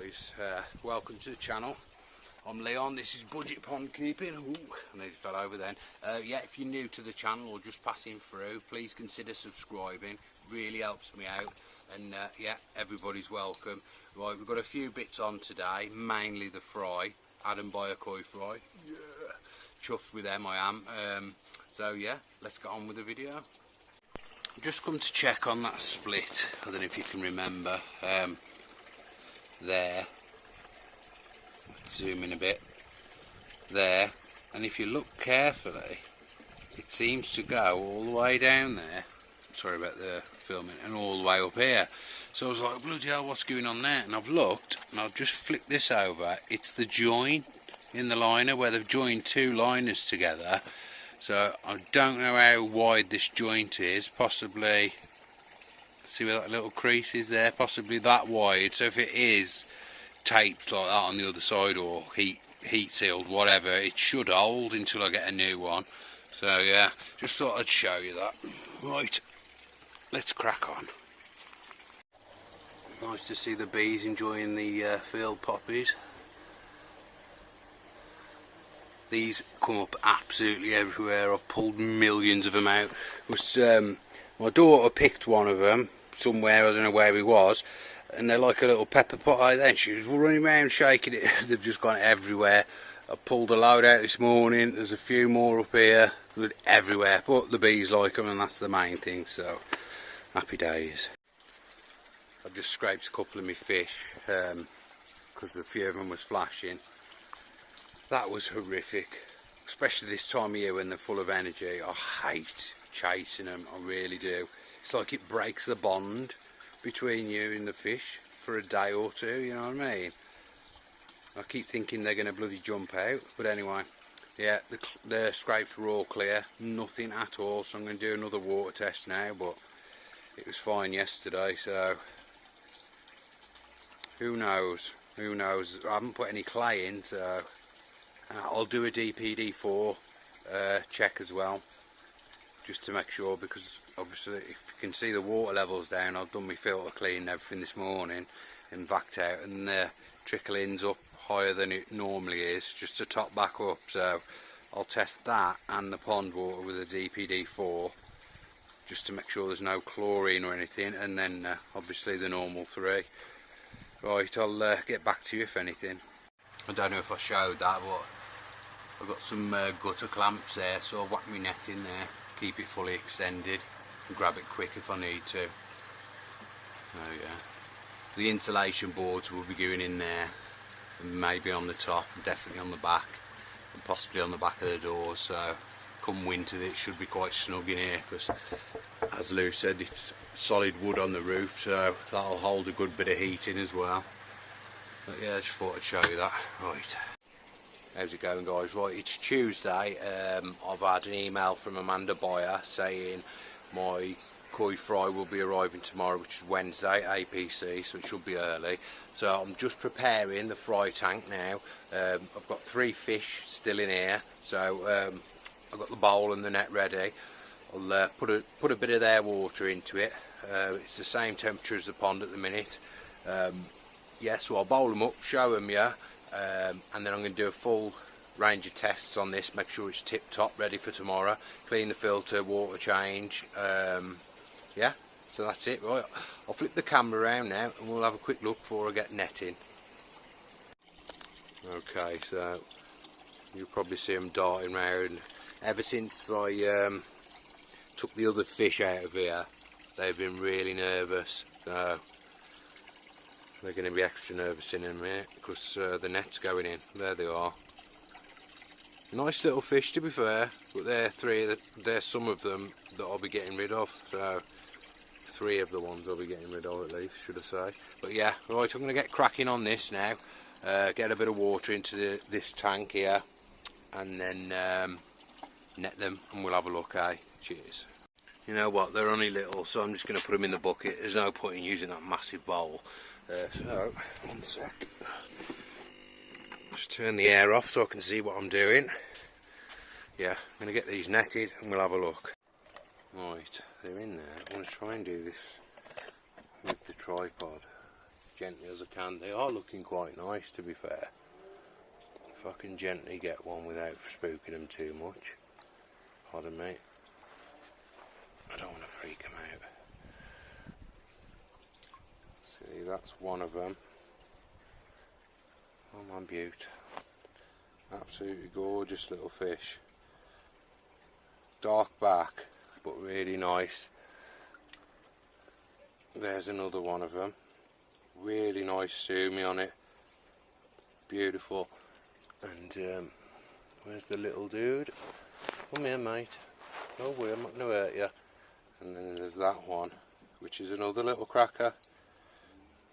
guys, welcome to the channel. I'm Leon, this is Budget Pond Keeping. Ooh, I nearly fell over then. Yeah, if you're new to the channel or just passing through, please consider subscribing, really helps me out. And yeah, everybody's welcome. Right, we've got a few bits on today, mainly the fry, Byer Koi Fry. Yeah, chuffed with them I am. So yeah, let's get on with the video. I've just come to check on that split. I don't know if you can remember. There, zoom in a bit, there, and if you look carefully it seems to go all the way down there, sorry about the filming, and all the way up here. So I was like, bloody hell, what's going on there? And I've looked and I've just flicked this over. It's the join in the liner where they've joined two liners together. So I don't know how wide this joint is, possibly, see where that little crease is there, possibly that wide. So if it is taped like that on the other side or heat sealed, whatever, it should hold until I get a new one. So yeah, just thought I'd show you that. Right, let's crack on. Nice to see the bees enjoying the field poppies. These come up absolutely everywhere. I've pulled millions of them out. My daughter picked one of them somewhere, I don't know where he was, and they're like a little pepper pot. Then she was running around shaking it. They've just gone everywhere. I pulled a load out this morning. There's a few more up here, everywhere, but the bees like them and that's the main thing, so happy days. I've just scraped a couple of my fish because a few of them was flashing. That was horrific, especially this time of year when they're full of energy. I hate chasing them, I really do. It's like it breaks the bond between you and the fish for a day or two, you know what I mean? I keep thinking they're going to bloody jump out, but anyway, yeah, the scrapes were all clear, nothing at all, so I'm going to do another water test now, but it was fine yesterday, so who knows, I haven't put any clay in, so I'll do a DPD4 check as well, just to make sure, because obviously if you can see the water levels down, I've done my filter clean and everything this morning and vacked out, and the trickling's up higher than it normally is, just to top back up. So I'll test that and the pond water with a DPD4 just to make sure there's no chlorine or anything, and then obviously the normal 3. Right, I'll get back to you if anything. I don't know if I showed that, but I've got some gutter clamps there, so I've whacked my net in there, keep it fully extended and grab it quick if I need to. Oh yeah, the insulation boards will be going in there, and maybe on the top, definitely on the back, and possibly on the back of the doors. So come winter it should be quite snug in here, because as Lou said, it's solid wood on the roof, so that'll hold a good bit of heat in as well. But yeah, I just thought I'd show you that. Right, how's it going, guys? Right, it's Tuesday. I've had an email from Amanda Byer saying my koi fry will be arriving tomorrow, which is Wednesday, APC, so it should be early. So I'm just preparing the fry tank now. I've got 3 fish still in here, so I've got the bowl and the net ready. I'll put a bit of their water into it. It's the same temperature as the pond at the minute. Yeah, so I'll bowl them up, show them, yeah, and then I'm going to do a full range of tests on this, make sure it's tip top ready for tomorrow, clean the filter, water change, yeah, so that's it. Right, I'll flip the camera around now and we'll have a quick look before I get netting. Okay, so you'll probably see them darting around. Ever since I took the other fish out of here, they've been really nervous, so they're going to be extra nervous in a minute because the net's going in. There they are. Nice little fish, to be fair, but they're some of them that I'll be getting rid of. So 3 of the ones I'll be getting rid of, at least, should I say. But yeah, right, I'm going to get cracking on this now. Get a bit of water into this tank here, and then net them, and we'll have a look, eh? Cheers. You know what, they're only little, so I'm just going to put them in the bucket. There's no point in using that massive bowl. So, one sec. Just turn the air off so I can see what I'm doing. Yeah, I'm going to get these netted and we'll have a look. Right, they're in there. I want to try and do this with the tripod. gently as I can. They are looking quite nice, to be fair. If I can gently get one without spooking them too much. Pardon me. I don't want to freak them out. See, that's one of them. Oh my beaut. Absolutely gorgeous little fish. Dark back, but really nice. There's another one of them. Really nice sumi on it. Beautiful. And where's the little dude? Come here, mate. No way, I'm not going to hurt you. And then there's that one, which is another little cracker.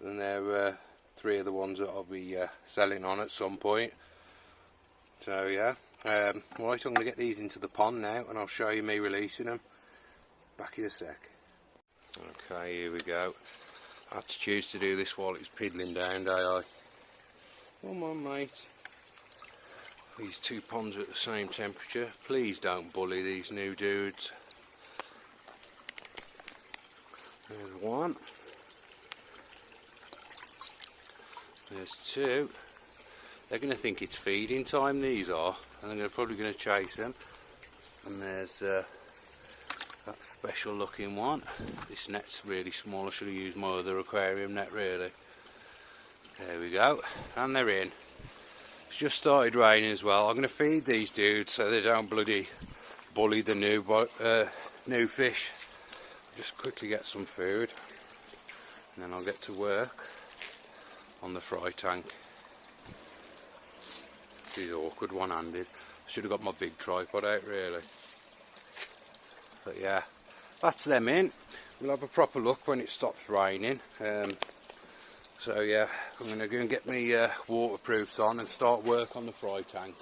And there are 3 of the ones that I'll be selling on at some point. So yeah, right, I'm going to get these into the pond now and I'll show you me releasing them. Back in a sec. Okay, here we go. I had to choose to do this while it's piddling down, don't I? Come on, mate. These 2 ponds are at the same temperature. Please don't bully these new dudes. There's 1. There's 2. They're going to think it's feeding time, these are, and they're probably going to chase them. And there's that special looking one. This net's really small. I should have used my other aquarium net, really. There we go, and they're in. It's just started raining as well. I'm going to feed these dudes so they don't bloody bully the new fish. Just quickly get some food, and then I'll get to work on the fry tank. She's awkward one-handed. Should have got my big tripod out, really. But yeah, that's them in. We'll have a proper look when it stops raining. So yeah, I'm going to go and get my waterproofs on and start work on the fry tank.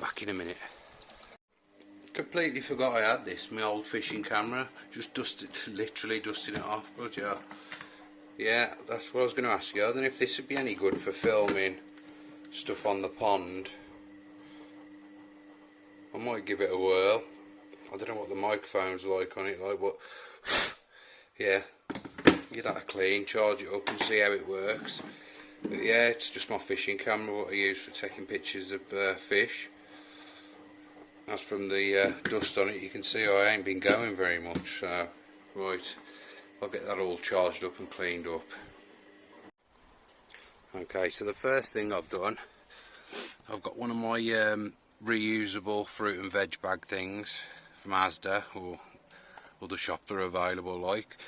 Back in a minute. Completely forgot I had this, my old fishing camera. Just literally dusting it off, but yeah, that's what I was going to ask you. I don't know if this would be any good for filming stuff on the pond. I might give it a whirl. I don't know what the microphone's like on it, but yeah, give that a clean, charge it up and see how it works. But yeah, it's just my fishing camera, what I use for taking pictures of fish. As from the dust on it, you can see I ain't been going very much. So right, I'll get that all charged up and cleaned up. Okay, so the first thing I've done, I've got one of my reusable fruit and veg bag things from Asda or other shops that are available. Like,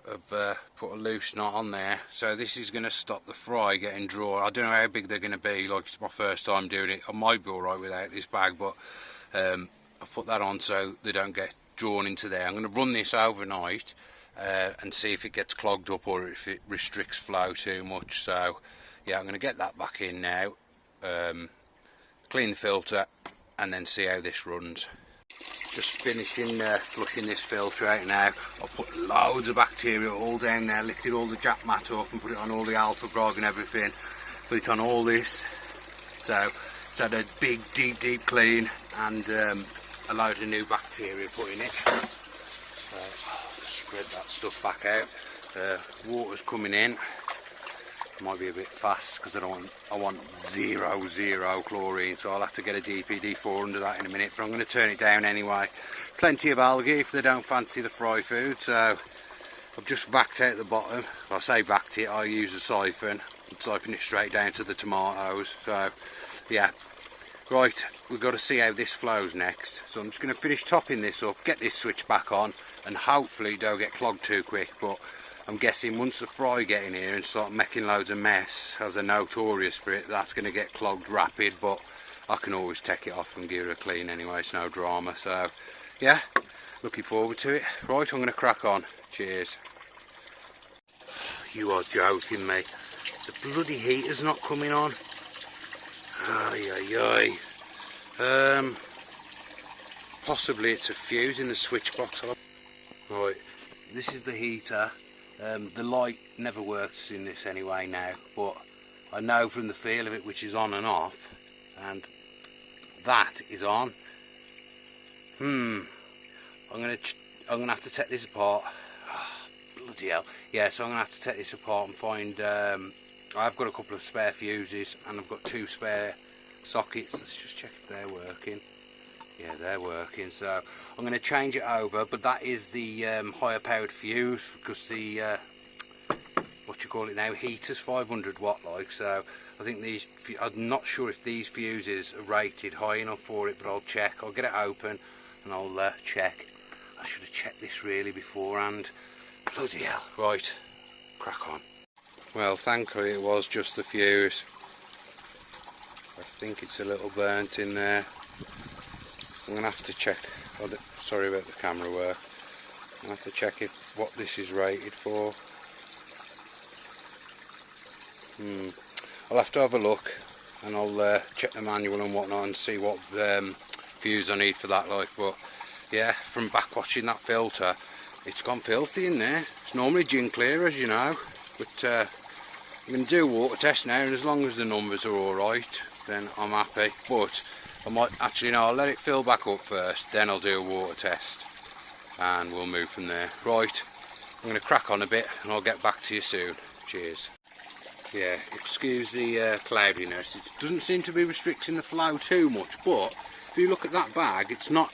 I've put a loose knot on there, so this is going to stop the fry getting drawn. I don't know how big they're going to be. Like, it's my first time doing it. I might be alright without this bag, but I put that on so they don't get drawn into there. I'm going to run this overnight and see if it gets clogged up or if it restricts flow too much. So yeah, I'm going to get that back in now, clean the filter and then see how this runs. Just finishing flushing this filter out now. I put loads of bacteria all down there, lifted all the jack mat up and put it on all the alfagrog and everything, put it on all this. So it's had a big deep clean and a load of new bacteria put in it. Spread that stuff back out. Water's coming in. Might be a bit fast because I want zero chlorine, so I'll have to get a DPD4 under that in a minute, but I'm going to turn it down anyway. Plenty of algae if they don't fancy the fry food, so I've just vacked out the bottom. If I say vacked it, I use a siphon and siphon it straight down to the tomatoes. So yeah, right, we've got to see how this flows next. So I'm just going to finish topping this up, get this switch back on, and hopefully don't get clogged too quick. But I'm guessing once the fry get in here and start making loads of mess, as they're notorious for it, that's going to get clogged rapid, but I can always take it off and give it a clean anyway, it's no drama. So yeah, looking forward to it. Right, I'm going to crack on. Cheers. You are joking me. The bloody heater's not coming on. Possibly it's a fuse in the switch box. Right, this is the heater. The light never works in this anyway now, but I know from the feel of it which is on and off, and that is on. I'm gonna have to take this apart. Oh, Bloody hell. Yeah, so I'm going to have to take this apart and find... I've got a couple of spare fuses and I've got 2 spare sockets. Let's just check if they're working. Yeah, they're working. So I'm going to change it over, but that is the higher powered fuse, because the... what you call it now, heater's 500 watt like, so I think these, I'm not sure if these fuses are rated high enough for it, but I'll check. I'll get it open and I'll check. I should have checked this really beforehand. Bloody hell. Right, crack on. Well, thankfully it was just the fuse. I think it's a little burnt in there. I'm going to have to check. Oh, sorry about the camera work. I'm going to have to check what this is rated for. I'll have to have a look, and I'll check the manual and whatnot and see what fuse I need for that like. But yeah, from back watching that filter, it's gone filthy in there. It's normally gin clear, as you know, but I'm going to do a water test now, and as long as the numbers are alright, then I'm happy. But I might actually, no, I'll let it fill back up first, then I'll do a water test and we'll move from there. Right, I'm going to crack on a bit and I'll get back to you soon. Cheers. Yeah, excuse the cloudiness. It doesn't seem to be restricting the flow too much, but if you look at that bag, it's not,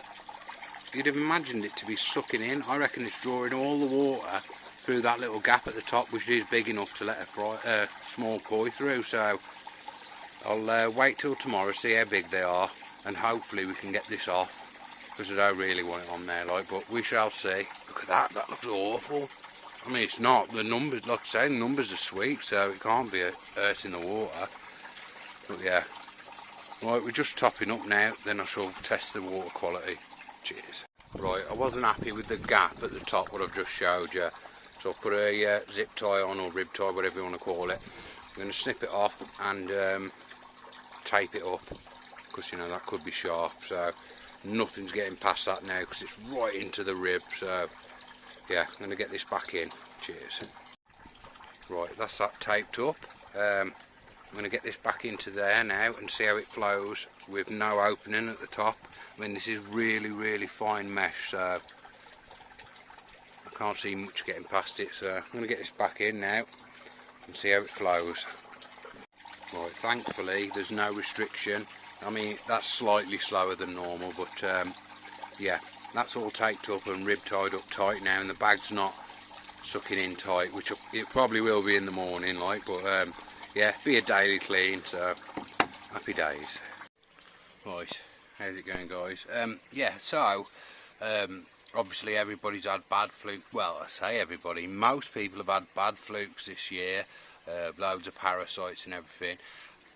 you'd have imagined it to be sucking in. I reckon it's drawing all the water through that little gap at the top, which is big enough to let a small koi through. So I'll wait till tomorrow, see how big they are, and hopefully we can get this off, because I don't really want it on there like, but we shall see. Look at that, that looks awful. I mean, it's not, the numbers, like I say, the numbers are sweet, so it can't be hurting the water. But yeah, right, we're just topping up now, then I shall test the water quality. Cheers. Right, I wasn't happy with the gap at the top, what I've just showed you, so I'll put a zip tie on, or rib tie, whatever you want to call it. I'm going to snip it off and tape it up, because you know that could be sharp, so nothing's getting past that now, because it's right into the rib. So yeah, I'm going to get this back in. Cheers. Right, that's that taped up. I'm going to get this back into there now and see how it flows with no opening at the top. I mean, this is really, really fine mesh, so I can't see much getting past it. So I'm going to get this back in now and see how it flows. Right, thankfully there's no restriction. I mean, that's slightly slower than normal, but yeah, that's all taped up and rib tied up tight now, and the bag's not sucking in tight, which it probably will be in the morning like, but yeah, be a daily clean, so happy days. Right, how's it going, guys? Yeah, so obviously everybody's had bad fluke. Well, I say everybody, most people have had bad flukes this year, loads of parasites and everything,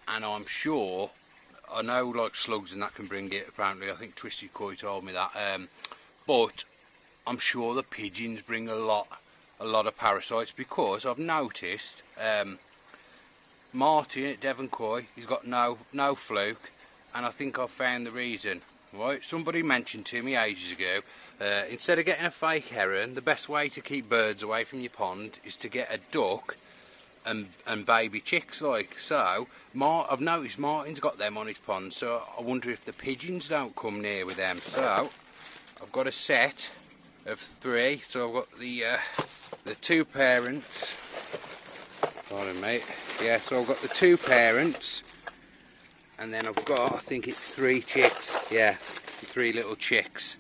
and I'm sure, I know like slugs and that can bring it, apparently. I think Twisted Koi told me that, but I'm sure the pigeons bring a lot of parasites, because I've noticed Martin at Devon Koi, he's got no fluke, and I think I've found the reason. Right, somebody mentioned to me ages ago, instead of getting a fake heron, the best way to keep birds away from your pond is to get a duck and baby chicks like. So I've noticed Martin's got them on his pond, so I wonder if the pigeons don't come near with them. So I've got a set of 3, so I've got the 2 parents, pardon mate, yeah, so I've got the 2 parents, and then I've got, I think it's 3 chicks, yeah, 3 little chicks.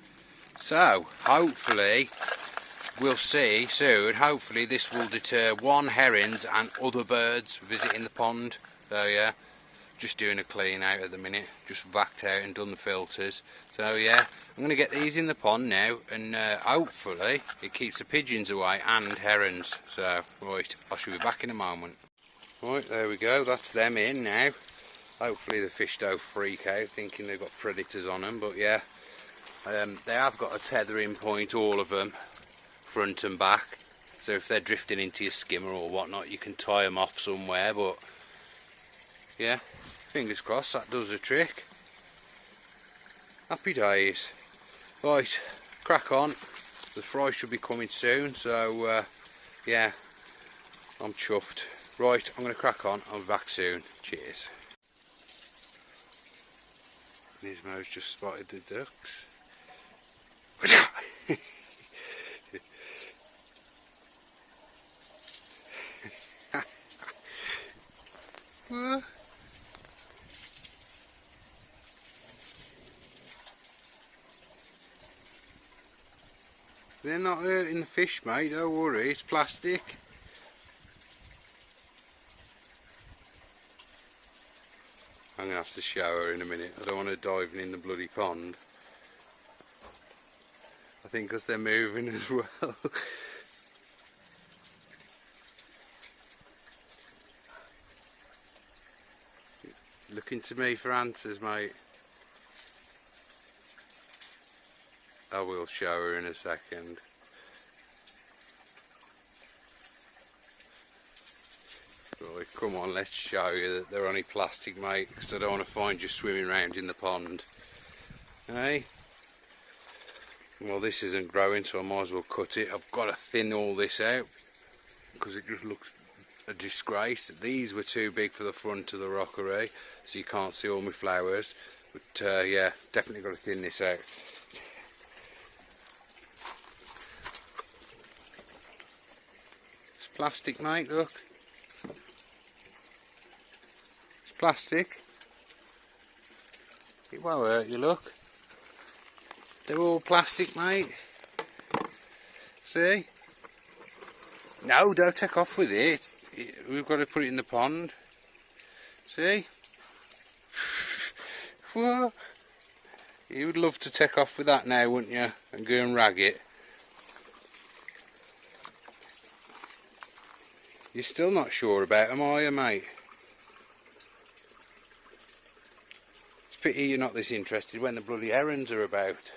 So hopefully we'll see soon, hopefully this will deter herons and other birds visiting the pond. So yeah, just doing a clean out at the minute, just vacked out and done the filters. So yeah, I'm going to get these in the pond now, and hopefully it keeps the pigeons away and herons. So right, I shall be back in a moment. Right, there we go, that's them in now. Hopefully the fish don't freak out thinking they've got predators on them, but yeah, they have got a tethering point, all of them, front and back, so if they're drifting into your skimmer or whatnot, you can tie them off somewhere. But yeah, fingers crossed that does the trick. Happy days. Right, crack on, the fry should be coming soon, so yeah, I'm chuffed. Right, I'm going to crack on, I'll be back soon. Cheers. Nismo's just spotted the ducks. They're not hurting the fish, mate, don't worry, it's plastic. I'm going to have to shower in a minute. I don't want to dive in the bloody pond. I think because they're moving as well. Looking to me for answers, mate. I will shower in a second. Right, come on, let's show you that they're only plastic, mate, because I don't want to find you swimming around in the pond. Hey? Well, this isn't growing, so I might as well cut it. I've got to thin all this out because it just looks a disgrace. These were too big for the front of the rockery, so you can't see all my flowers. But yeah, definitely got to thin this out. It's plastic, mate, look. It's plastic. It won't hurt you, look. They're all plastic, mate. See? No, don't take off with it. We've got to put it in the pond. See? What? You would love to take off with that now, wouldn't you? And go and rag it. You're still not sure about them, are you, mate? It's a pity you're not this interested when the bloody herons are about.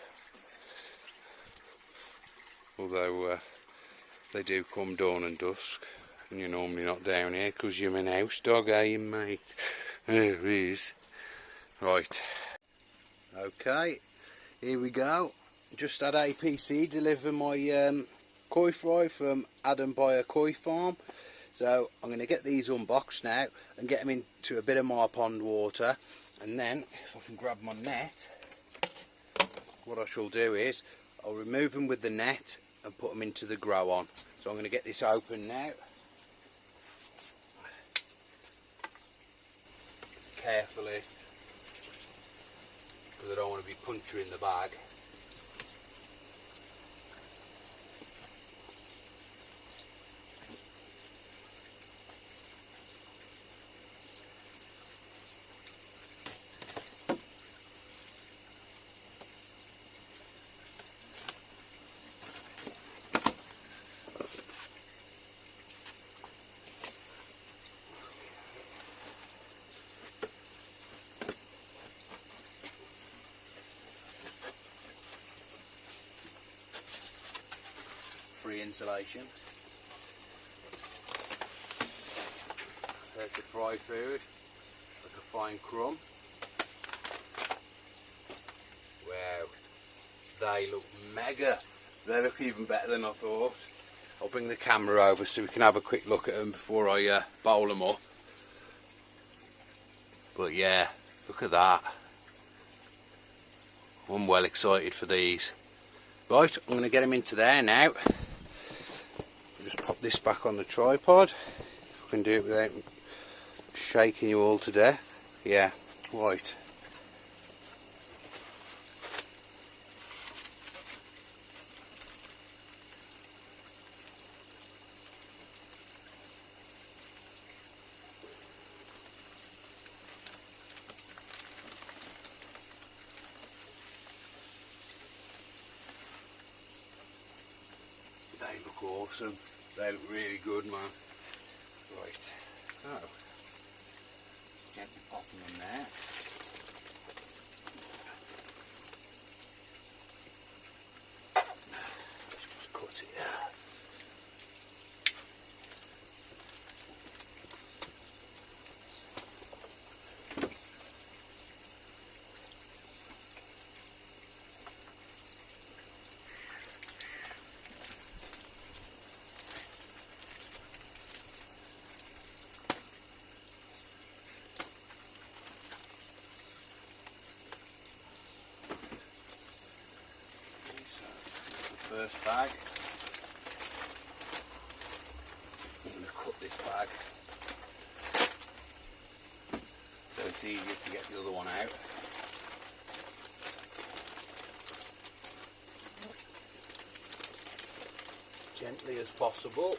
Although they do come dawn and dusk, and you're normally not down here because you're an house dog, are you, mate? There he is. Right. Okay, here we go. Just had APC deliver my koi fry from Byer Koi Farm. So I'm going to get these unboxed now and get them into a bit of my pond water. And then, if I can grab my net, what I shall do is I'll remove them with the net and put them into the grow on. So I'm going to get this open now. Carefully, because I don't want to be puncturing the bag. Free insulation. There's the fry food, like a fine crumb. Wow, they look mega. They look even better than I thought. I'll bring the camera over so we can have a quick look at them before I bowl them up. But yeah, look at that. I'm well excited for these. Right, I'm going to get them into there now. Just pop this back on the tripod. If I can do it without shaking you all to death. Yeah, right. They look awesome. They look really good, man. Right. So, get the bottom in there. Just cut it out. First bag. I'm going to cut this bag so it's easier to get the other one out. gently as possible.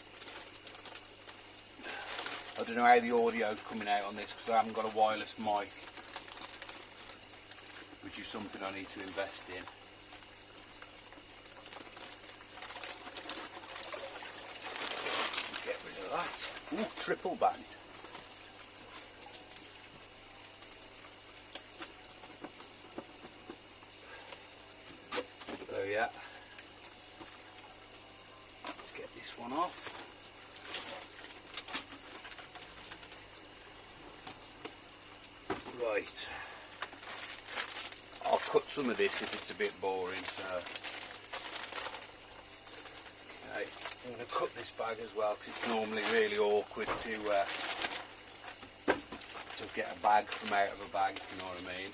I don't know how the audio's coming out on this because I haven't got a wireless mic, which is something I need to invest in. Get rid of that. Ooh, triple bagged. So yeah, let's get this one off. Right, I'll cut some of this if it's a bit boring. So, okay, I'm going to cut this bag as well because it's normally really awkward to get a bag from out of a bag, if you know what I mean.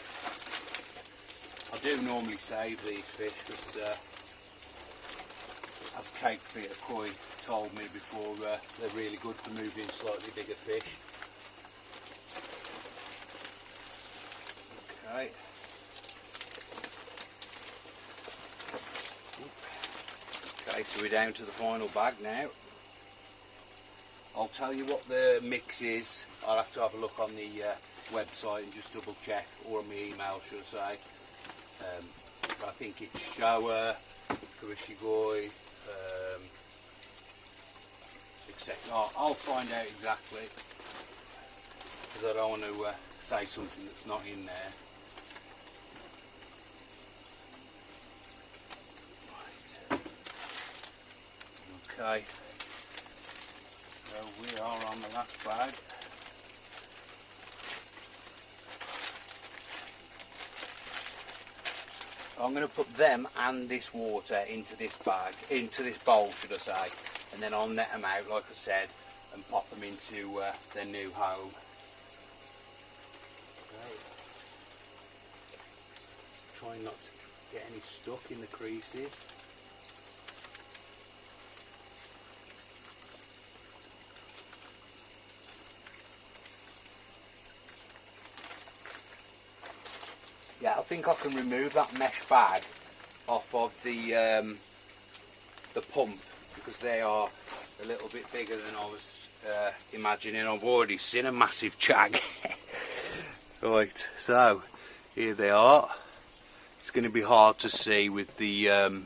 I do normally save these fish because, as Byer Koi told me before, they're really good for moving slightly bigger fish. Okay. Okay, so we're down to the final bag now. I'll tell you what the mix is. I'll have to have a look on the website and just double check, or on my email should I say. But I think it's shower, koi, etc. I'll find out exactly because I don't want to say something that's not in there. Okay, so we are on the last bag. I'm going to put them and this water into this bag, into this bowl should I say, and then I'll net them out like I said and pop them into their new home. Okay. Trying not to get any stuck in the creases. Yeah, I think I can remove that mesh bag off of the pump because they are a little bit bigger than I was imagining. I've already seen a massive chag. Right, so here they are. It's going to be hard to see with the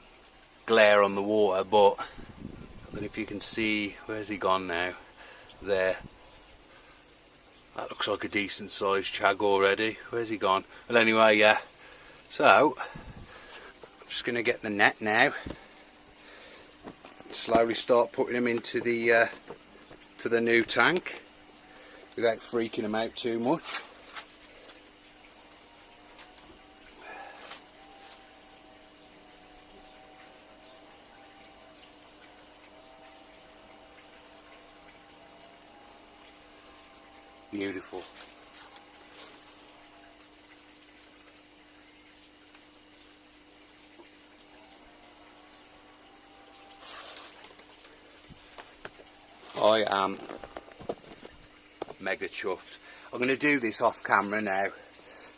glare on the water, but I don't know if you can see. Where's he gone now? There. That looks like a decent sized chag already. Where's he gone? Well anyway, yeah. So, I'm just going to get the net now. And slowly start putting them into the to the new tank without freaking them out too much. Beautiful. I am mega chuffed. I'm going to do this off camera now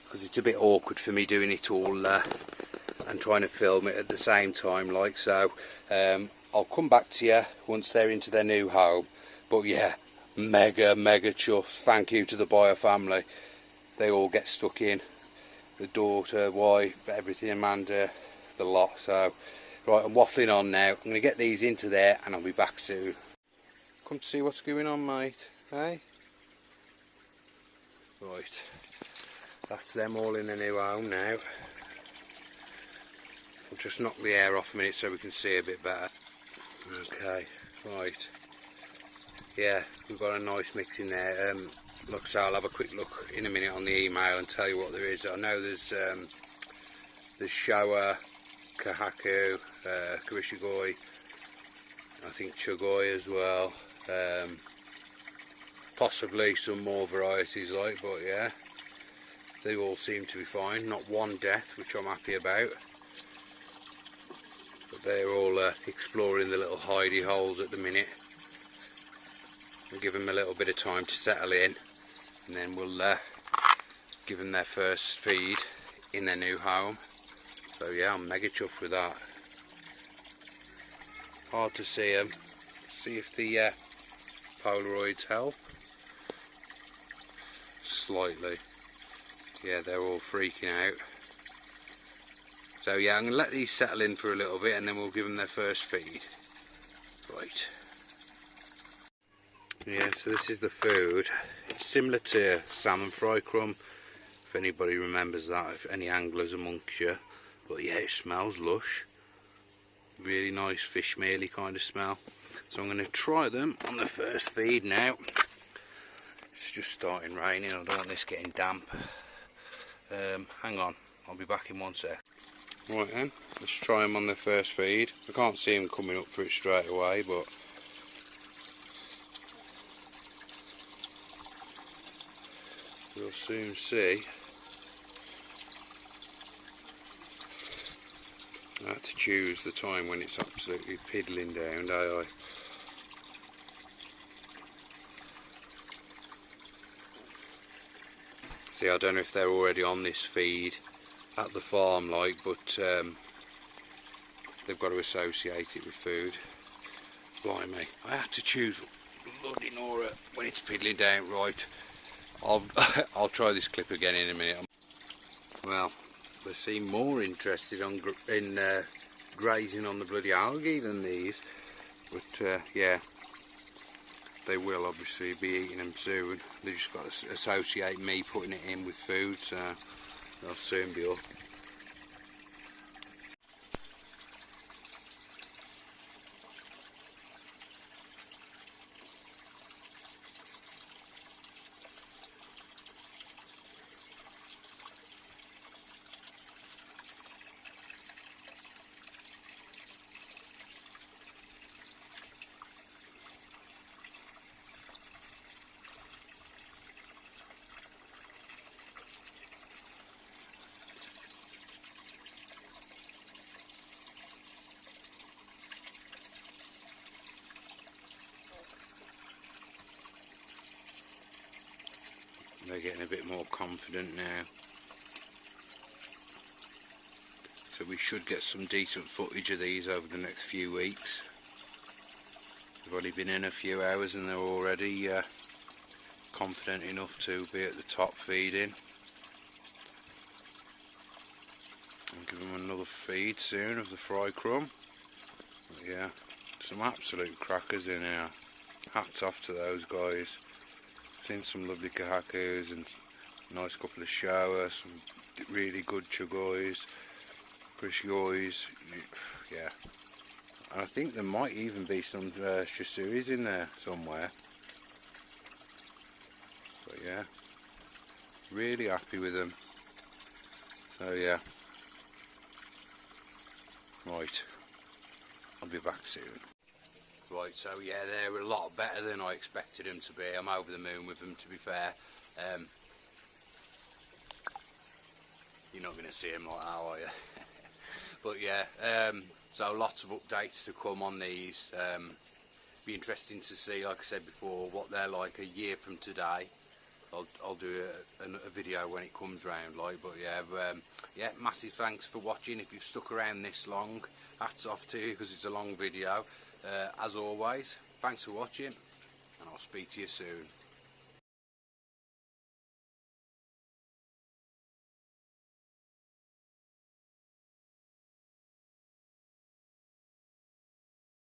because it's a bit awkward for me doing it all and trying to film it at the same time like so. I'll come back to you once they're into their new home, but yeah, mega chuffed. Thank you to the Byer family. They all get stuck in, the daughter, wife, everything, Amanda, the lot. So right, I'm waffling on now. I'm going to get these into there and I'll be back soon. Come to see what's going on, mate, hey? Right, that's them all in the new home now. I'll just knock the air off a minute so we can see a bit better. Okay, right. Yeah, we've got a nice mix in there. Like I say, I'll have a quick look in a minute on the email and tell you what there is. I know there's shower, kahaku, koi, I think chugoi as well. Possibly some more varieties like, but yeah, they all seem to be fine. Not one death, which I'm happy about. But they're all exploring the little hidey holes at the minute. We'll give them a little bit of time to settle in, and then we'll give them their first feed in their new home. So yeah, I'm mega chuffed with that. hard to see them. See if the Polaroids help. Slightly. Yeah, they're all freaking out. So yeah, I'm going to let these settle in for a little bit and then we'll give them their first feed. Right. Yeah, so this is the food. It's similar to salmon fry crumb, if anybody remembers that, if any anglers amongst you. But yeah, it smells lush. Really nice fish mealy kind of smell. So I'm going to try them on the first feed now. It's just starting raining, I don't want this getting damp. Hang on, I'll be back in 1 sec. Right then, let's try them on the first feed. I can't see them coming up for it straight away, but we'll soon see. I had to choose the time when it's absolutely piddling down, don't I? See, I don't know if they're already on this feed at the farm, like, but they've got to associate it with food. Blimey, I had to choose bloody Nora when it's piddling down. Right, I'll try this clip again in a minute. Well, they seem more interested in grazing on the bloody algae than these, but yeah, they will obviously be eating them soon. They've just got to associate me putting it in with food, so they'll soon be up. They're getting a bit more confident now. So we should get some decent footage of these over the next few weeks. They've only been in a few hours and they're already confident enough to be at the top feeding. I'll give them another feed soon of the fry crumb. But yeah, some absolute crackers in here. Hats off to those guys. Seen some lovely kahakus and a nice couple of shower, some really good chugoys, prishoys, yeah. And I think there might even be some chassuis in there somewhere. But yeah, really happy with them. So yeah, right, I'll be back soon. Right, so yeah, they're a lot better than I expected them to be. I'm over the moon with them, to be fair. You're not going to see them like that, are you? But yeah, so lots of updates to come on these. Be interesting to see, like I said before, what they're like a year from today. I'll do a video when it comes round, like. But yeah, yeah, massive thanks for watching. If you've stuck around this long, hats off to you, because it's a long video. As always, thanks for watching, and I'll speak to you soon.